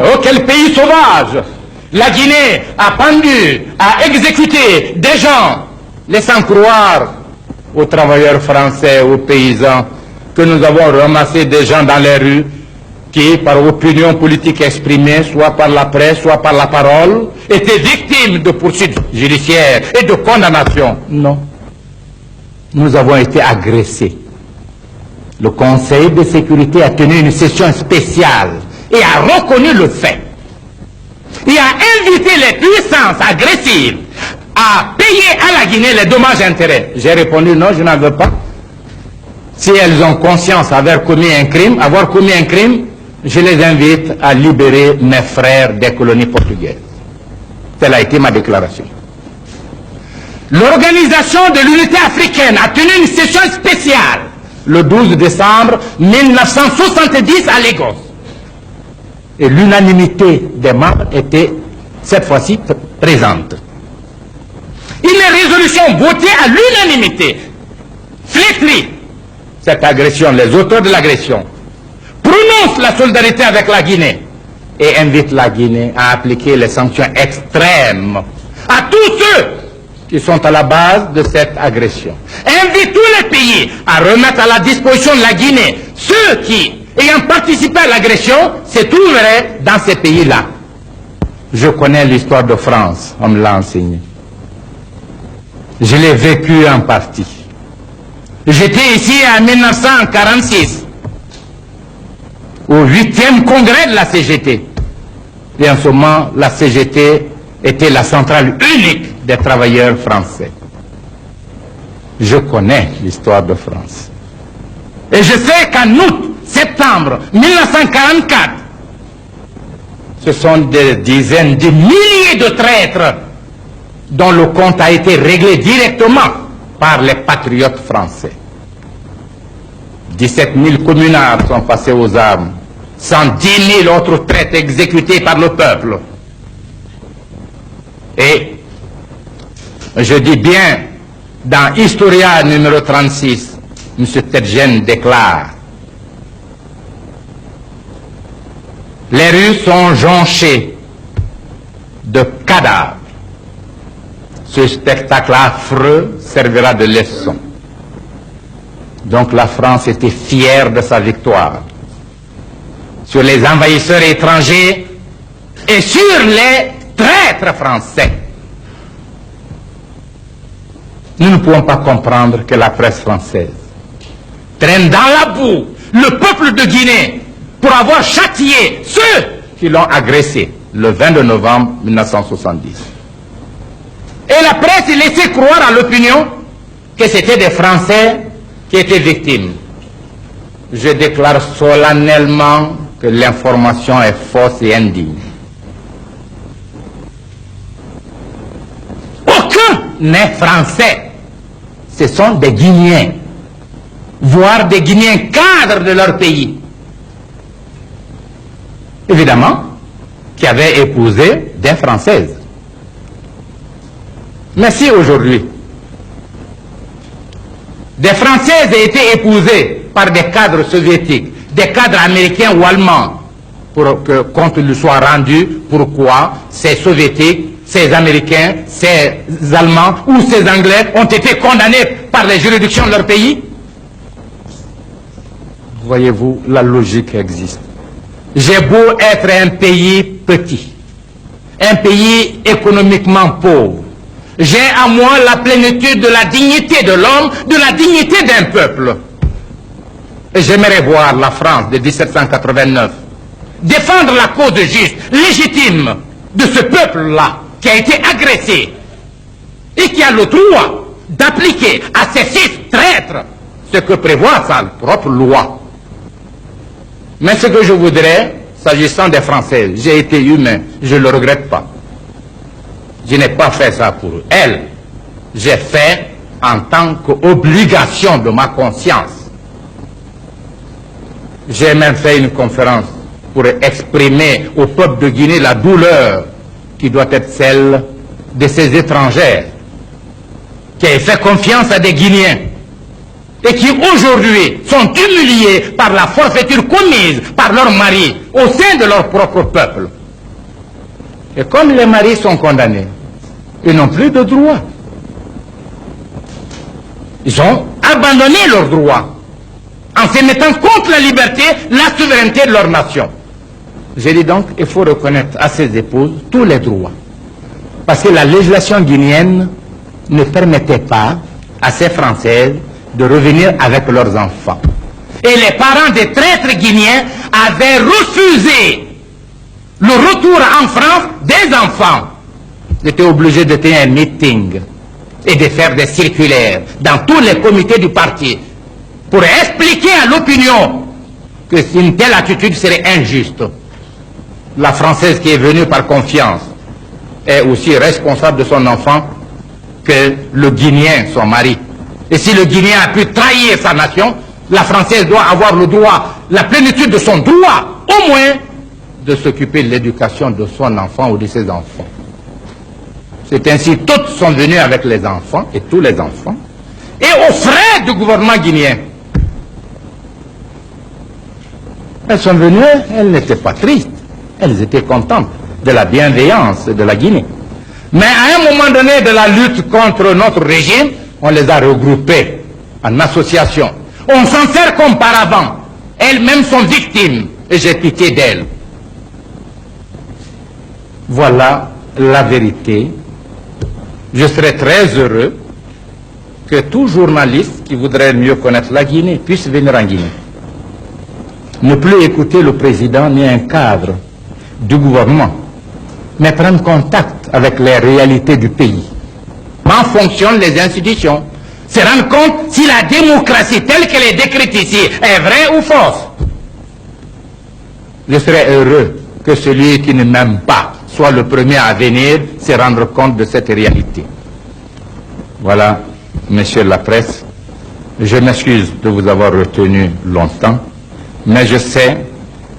Oh, quel pays sauvage! La Guinée a pendu, a exécuté des gens, laissant croire aux travailleurs français, aux paysans, que nous avons ramassé des gens dans les rues qui, par opinion politique exprimée, soit par la presse, soit par la parole, étaient victimes de poursuites judiciaires et de condamnations. Non. Nous avons été agressés. Le Conseil de sécurité a tenu une session spéciale et a reconnu le fait. Il a invité les puissances agressives à payer à la Guinée les dommages et intérêts. J'ai répondu non, je n'en veux pas. Si elles ont conscience d'avoir commis un crime, je les invite à libérer mes frères des colonies portugaises. Telle a été ma déclaration. L'Organisation de l'Unité africaine a tenu une session spéciale le 12 décembre 1970 à Lagos. Et l'unanimité des membres était cette fois-ci présente. Une résolution votée à l'unanimité flétrit cette agression, les auteurs de l'agression, prononce la solidarité avec la Guinée et invite la Guinée à appliquer les sanctions extrêmes à tous ceux qui sont à la base de cette agression. Invite tous les pays à remettre à la disposition de la Guinée ceux qui, ayant participé à l'agression, se trouveraient dans ces pays-là. Je connais l'histoire de France, on me l'a enseigné. Je l'ai vécu en partie. J'étais ici en 1946, au 8e congrès de la CGT. Et en ce moment, la CGT était la centrale unique des travailleurs français. Je connais l'histoire de France. Et je sais qu'en août, septembre 1944, ce sont des dizaines de milliers de traîtres dont le compte a été réglé directement par les patriotes français. 17 000 communards sont passés aux armes, 110 000 autres traîtres exécutés par le peuple. Et je dis bien, dans Historia numéro 36, M. Tedjen déclare: les rues sont jonchées de cadavres. Ce spectacle affreux servira de leçon. Donc la France était fière de sa victoire sur les envahisseurs étrangers et sur les traîtres français. Nous ne pouvons pas comprendre que la presse française traîne dans la boue le peuple de Guinée pour avoir châtié ceux qui l'ont agressé le 22 novembre 1970. Et la presse laissait croire à l'opinion que c'était des Français qui étaient victimes. Je déclare solennellement que l'information est fausse et indigne. Aucun n'est français. Ce sont des Guinéens, voire des Guinéens cadres de leur pays. Évidemment, qui avaient épousé des Françaises. Mais si aujourd'hui, des Françaises aient été épousées par des cadres soviétiques, des cadres américains ou allemands, pour que compte lui soit rendu, pourquoi ces soviétiques, ces américains, ces allemands ou ces anglais ont été condamnés par les juridictions de leur pays? Voyez-vous, la logique existe. J'ai beau être un pays petit, un pays économiquement pauvre, j'ai à moi la plénitude de la dignité de l'homme, de la dignité d'un peuple. Et j'aimerais voir la France de 1789 défendre la cause juste, légitime de ce peuple-là qui a été agressé et qui a le droit d'appliquer à ces fils traîtres ce que prévoit sa propre loi. Mais ce que je voudrais, s'agissant des Français, j'ai été humain, je ne le regrette pas. Je n'ai pas fait ça pour elles. J'ai fait en tant qu'obligation de ma conscience. J'ai même fait une conférence pour exprimer au peuple de Guinée la douleur qui doit être celle de ces étrangères qui avaient fait confiance à des Guinéens et qui aujourd'hui sont humiliés par la forfaiture commise par leurs maris au sein de leur propre peuple. Et comme les maris sont condamnés, ils n'ont plus de droits. Ils ont abandonné leurs droits en se mettant contre la liberté, la souveraineté de leur nation. J'ai dit donc, il faut reconnaître à ces épouses tous les droits. Parce que la législation guinéenne ne permettait pas à ces Françaises de revenir avec leurs enfants. Et les parents des traîtres guinéens avaient refusé le retour en France des enfants. Ils étaient obligés de tenir un meeting et de faire des circulaires dans tous les comités du parti pour expliquer à l'opinion que une telle attitude serait injuste. La Française qui est venue par confiance est aussi responsable de son enfant que le Guinéen, son mari. Et si le Guinéen a pu trahir sa nation, la Française doit avoir le droit, la plénitude de son droit, au moins, de s'occuper de l'éducation de son enfant ou de ses enfants. C'est ainsi, toutes sont venues avec les enfants, et tous les enfants, et aux frais du gouvernement guinéen. Elles sont venues, elles n'étaient pas tristes, elles étaient contentes de la bienveillance de la Guinée. Mais à un moment donné de la lutte contre notre régime, on les a regroupées en association. On s'en sert comme par avant. Elles-mêmes sont victimes, et j'ai pitié d'elles. Voilà la vérité. Je serais très heureux que tout journaliste qui voudrait mieux connaître la Guinée puisse venir en Guinée. Ne plus écouter le président ni un cadre du gouvernement, mais prendre contact avec les réalités du pays. Comment fonctionnent les institutions? Se rendre compte si la démocratie telle qu'elle est décrite ici est vraie ou fausse. Je serais heureux que celui qui ne m'aime pas soit le premier à venir se rendre compte de cette réalité. Voilà, messieurs la presse, je m'excuse de vous avoir retenu longtemps, mais je sais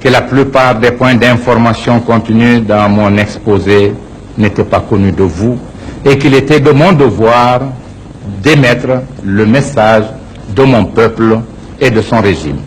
que la plupart des points d'information contenus dans mon exposé n'étaient pas connus de vous et qu'il était de mon devoir d'émettre le message de mon peuple et de son régime.